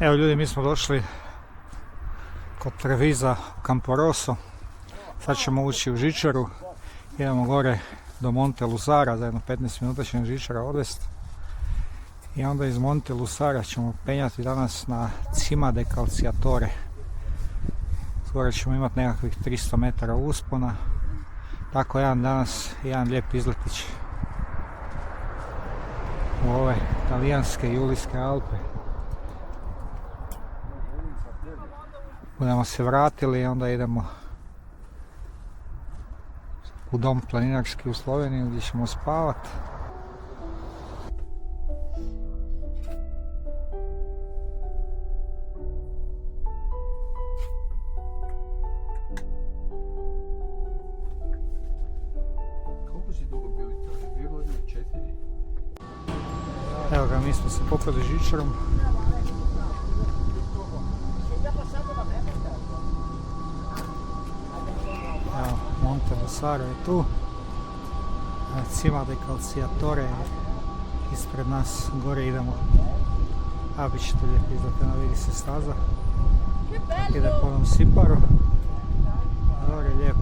Evo ljudi, mi smo došli kod Treviza u Camporosso. Sad ćemo ući u žičaru. Idemo gore do Monte Lusara, za jedno 15 minuta će nas žičara odvesti. I onda iz Monte Lusara ćemo penjati danas na Cima del Calciatore. Skoro ćemo imati nekakvih 300 metara uspona. Tako jedan lijep izletić u ove talijanske Julijske Alpe. Budemo se vratili i onda idemo u dom planinarski u Sloveniju gdje ćemo spavati. Evo ga, mi smo se popeli žičarom. Evo, Monte Lusaro je tu. Cima del Calciatore je ispred nas. Gore idemo. A bit će to lijepo izletena, vidi se staza. Ide po onom Siparu. Gore je lijepo.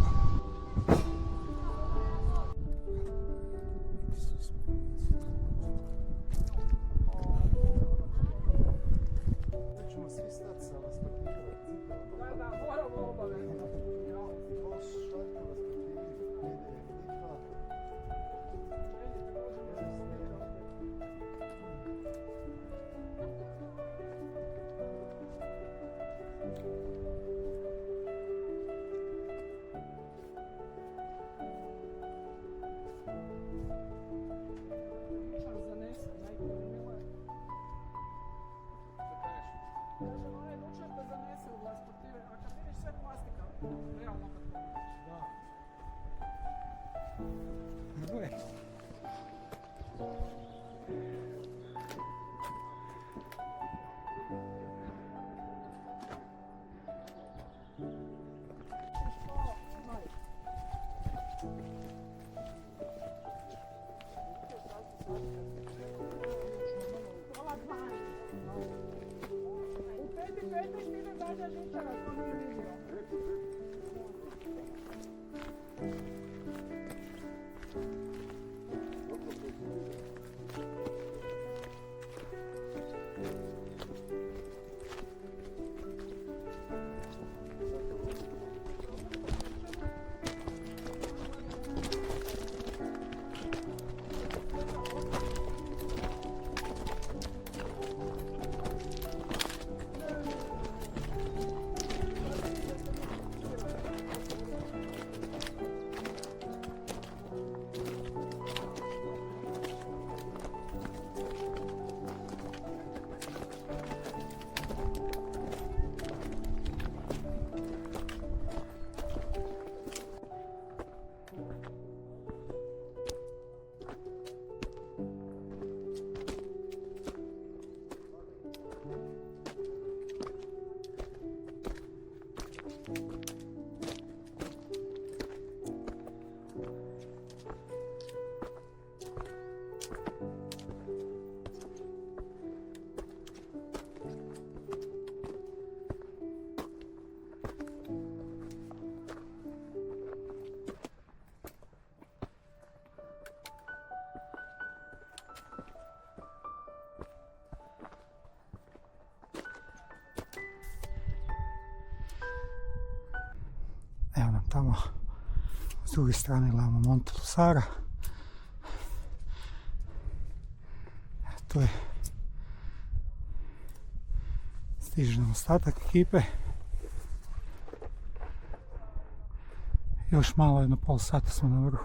Tamo s druge strane gledamo Monte Lusara. To je stiže nam ostatak ekipe. Još malo, jedno pol sata smo na vrhu.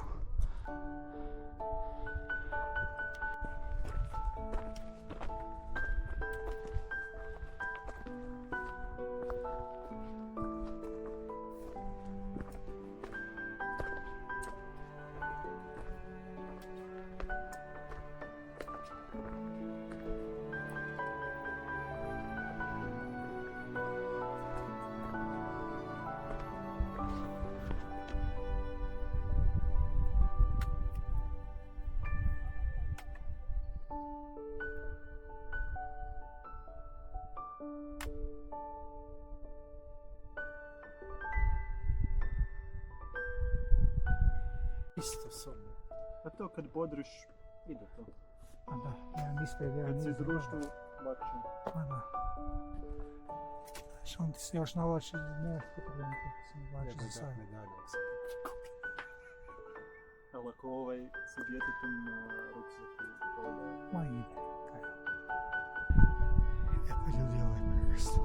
Isto sobno. A to kad bodriš, ide to. A da, jedan ispred, jedan Kad si iza. društvo, lakše. A da. Znaš, on ti se još navlači, nemaš potrebno kako se navlači za sve. Ali ako sa djetetom ruksaku Ma ide, kaj. E pa ljudi, ovo je prekrasno.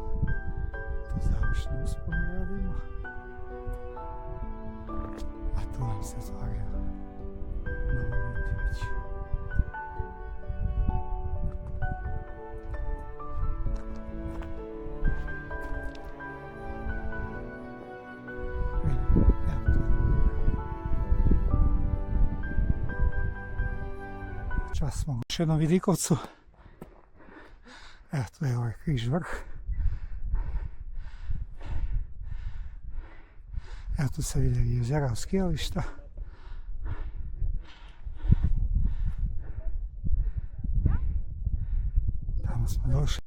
To završno uspome radimo. A tu nam se otvaraju Novo Vintivić. Čas smo u još jednom Vidikovcu. Evo, tu je ovaj križ vrh. Evo, tu se vide jezera, skijališta. Tamo smo došli.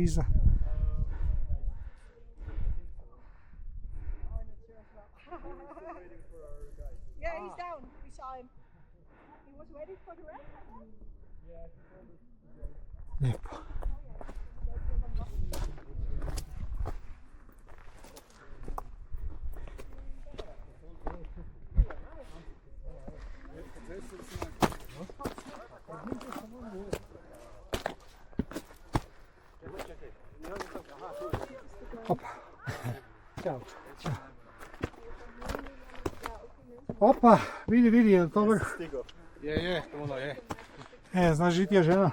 Iza. Yeah, he's down. We saw him. He was waiting for the rest. Lijepo. Opa. Ćao. Ćao. Opa, vidi, je li to vrh? Stigo. Je, ono je. E, znaš žitija žena?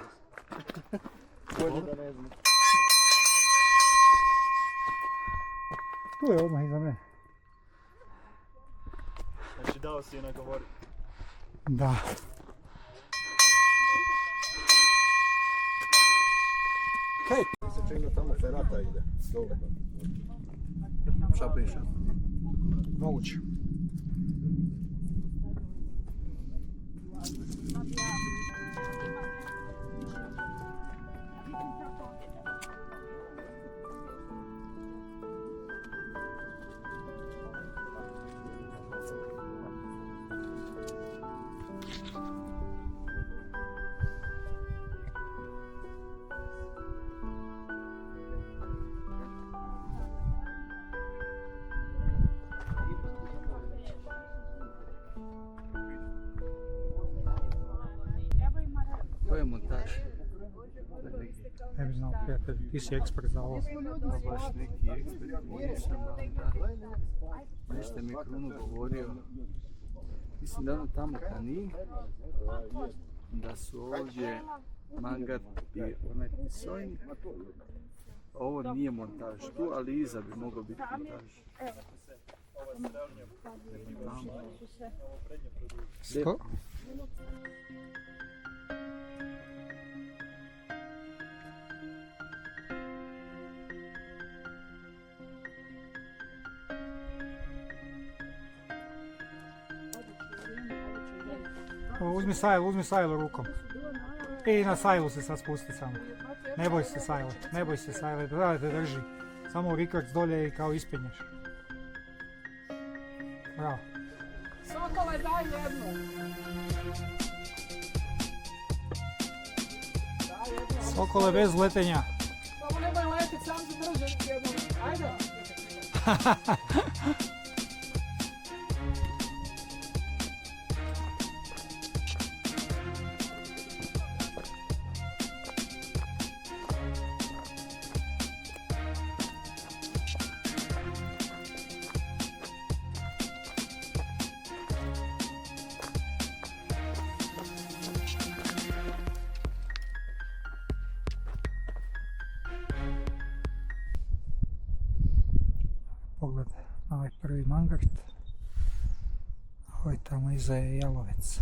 Bolje da ne znam. Tu je odmah iza mene. Znači dao si je nagovoriti. Da. Hej! Se čini tamo ferata ide, dole. Šta piše? Moguće. To je montaž. Ne bi znao, prijatelj, ti si ekspert za ovo. Pa baš neki ekspert nisam, ali da. Nešto mi je Kruno govorio. Mislim da ono tamo Kanin, da su ovdje Mangat i onaj Pisojnik. Ovo nije montaž tu, ali iza bi mogao biti montaž. Sto? Uzmi sajlu rukom. I na sajlu se sad spusti samo. Ne boj se sajle, da te drži. Samo rikrc dolje i kao ispenješ. Bravo. Sokole, daj jednu. Sokole bez letenja. Samo nemoj letit, sam se drži jednu. Ajde. Pogled na ovaj prvi Mangart. Ovo je tamo iza je Jalovec.